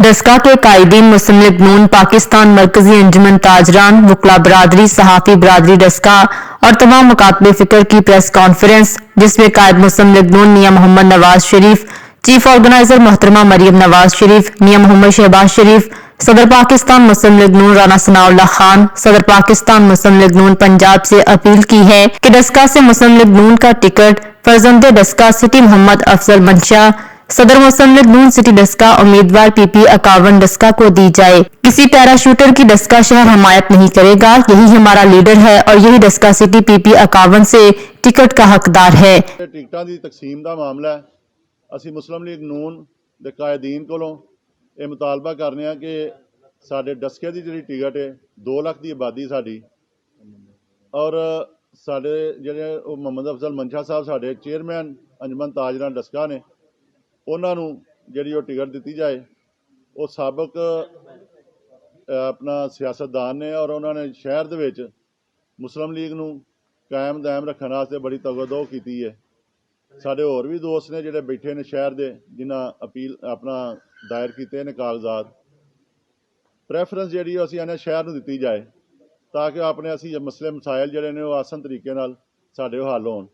डस्का के कायदीन मुस्लिम लीग नून, पाकिस्तान मरकजी अंजुमन ताजरान, वकला बरादरी, सहाफ़ी बरादरी डस्का और तमाम मुकातबे फ़िक्र की प्रेस कॉन्फ्रेंस, जिसमें कायद मुस्लिम लीग नून मियां मोहम्मद नवाज शरीफ, चीफ ऑर्गेनाइजर मोहतरमा मरियम नवाज शरीफ, मियां मोहम्मद शहबाज शरीफ, सदर पाकिस्तान मुस्लिम लीग नून राना सनाउल्लाह खान, सदर पाकिस्तान मुस्लिम लीग नून पंजाब से अपील की है कि डस्का से मुस्लिम लीग नून का टिकट फर्जंदे डस्का सिटी मोहम्मद अफजल मंशा, सदर मुस्लिम लीग नून सिटी डस्का उम्मीदवार PP 51 डस्का को दी जाए। किसी पैराशूटर की डस्का शहर हमायत नहीं करेगा, यही हमारा लीडर है और यही डस्का सिटी PP 51 से टिकट का हकदार है। टिकटां दी तकसीम दा मामला है। ਅਸੀਂ ਮੁਸਲਿਮ ਲੀਗ ਨੂਨ ਦੇ ਕਾਇਦੀਨ ਕੋਲੋਂ ਇਹ ਮੁਤਾਲਬਾ ਕਰਨੇ ਆ ਕਿ ਸਾਡੇ ਡਸਕੇ ਦੀ ਜਿਹੜੀ ਟਿਕਟ ਹੈ 2 ਲੱਖ ਦੀ ਆਬਾਦੀ ਸਾਡੀ ਔਰ ਸਾਡੇ ਜਿਹੜੇ ਉਹ ਮੁਹੰਮਦ ਅਫਜ਼ਲ ਮੰਸ਼ਾ ਸਾਹਿਬ ਸਾਡੇ ਚੇਅਰਮੈਨ ਅੰਜਮਨ ਤਾਜਰਾਂ ਡਸਕਾ ਨੇ ਉਹਨਾਂ ਨੂੰ ਜਿਹੜੀ ਉਹ ਟਿਕਟ ਦਿੱਤੀ ਜਾਏ। ਉਹ ਸਾਬਕ ਆਪਣਾ ਸਿਆਸਤਦਾਨ ਨੇ ਔਰ ਉਹਨਾਂ ਨੇ ਸ਼ਹਿਰ ਦੇ ਵਿੱਚ ਮੁਸਲਿਮ ਲੀਗ ਨੂੰ ਕਾਇਮ ਦਾਇਮ ਰੱਖਣ ਵਾਸਤੇ ਬੜੀ ਤਗੜੋ ਕੀਤੀ ਹੈ। ਸਾਡੇ ਹੋਰ ਵੀ ਦੋਸਤ ਨੇ ਜਿਹੜੇ ਬੈਠੇ ਨੇ ਸ਼ਹਿਰ ਦੇ ਜਿਨ੍ਹਾਂ ਅਪੀਲ ਆਪਣਾ ਦਾਇਰ ਕੀਤੇ ਨੇ ਕਾਗਜ਼ਾਤ। ਪ੍ਰੈਫਰੈਂਸ ਜਿਹੜੀ ਅਸੀਂ ਆਨੇ ਸ਼ਹਿਰ ਨੂੰ ਦਿੱਤੀ ਜਾਏ ਤਾਂ ਕਿ ਆਪਣੇ ਅਸੀਂ ਮਸਲੇ ਮਸਾਇਲ ਜਿਹੜੇ ਨੇ ਉਹ ਆਸਾਨ ਤਰੀਕੇ ਨਾਲ ਸਾਡੇ ਉਹ ਹੱਲ ਹੋਣ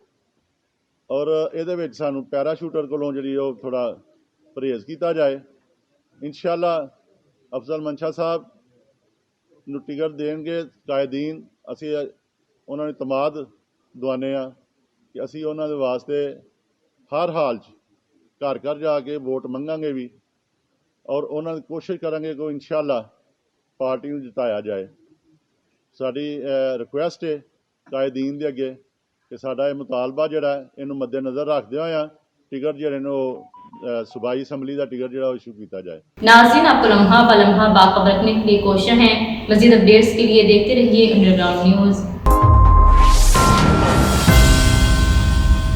ਔਰ ਇਹਦੇ ਵਿੱਚ ਸਾਨੂੰ ਪੈਰਾਸ਼ੂਟਰ ਕੋਲੋਂ ਜਿਹੜੀ ਉਹ ਥੋੜ੍ਹਾ ਪਰਹੇਜ਼ ਕੀਤਾ ਜਾਏ। ਇਨਸ਼ਾਅੱਲਾ ਅਫਜ਼ਲ ਮੰਸ਼ਾ ਸਾਹਿਬ ਨੂੰ ਟਿਕਟ ਦੇਣਗੇ ਕਾਇਦੀਨ। ਅਸੀਂ ਉਹਨਾਂ ਨੂੰ ਇਤਮਾਦ ਦਵਾਉਂਦੇ ਹਾਂ ਕਿ ਅਸੀਂ ਉਹਨਾਂ ਦੇ ਵਾਸਤੇ ਹਰ ਹਾਲ 'ਚ ਘਰ ਘਰ ਜਾ ਕੇ ਵੋਟ ਮੰਗਾਂਗੇ ਵੀ ਔਰ ਉਹਨਾਂ ਦੀ ਕੋਸ਼ਿਸ਼ ਕਰਾਂਗੇ ਕਿ ਇਨਸ਼ਾਅੱਲਾ ਪਾਰਟੀ ਨੂੰ ਜਿਤਾਇਆ ਜਾਏ। ਸਾਡੀ ਰਿਕੁਐਸਟ ਹੈ ਕਾਇਦੀਨ ਦੇ ਅੱਗੇ ਕਿ ਸਾਡਾ ਇਹ ਮੁਤਾਲਬਾ ਜਿਹੜਾ ਇਹਨੂੰ ਮੱਦੇਨਜ਼ਰ ਰੱਖਦੇ ਹੋਇਆ ਟਿਕਟ ਜਿਹੜੇ ਨੇ ਉਹ सूबाई असम्बली का टिकट जो इशू किया जाए। नाज़रीन, आपको लम्हा ब लम्हा बाखबर रखने के लिए कोशिश हैं। मज़ीद अपडेट्स के लिए देखते रहिए अंडरग्राउंड न्यूज़।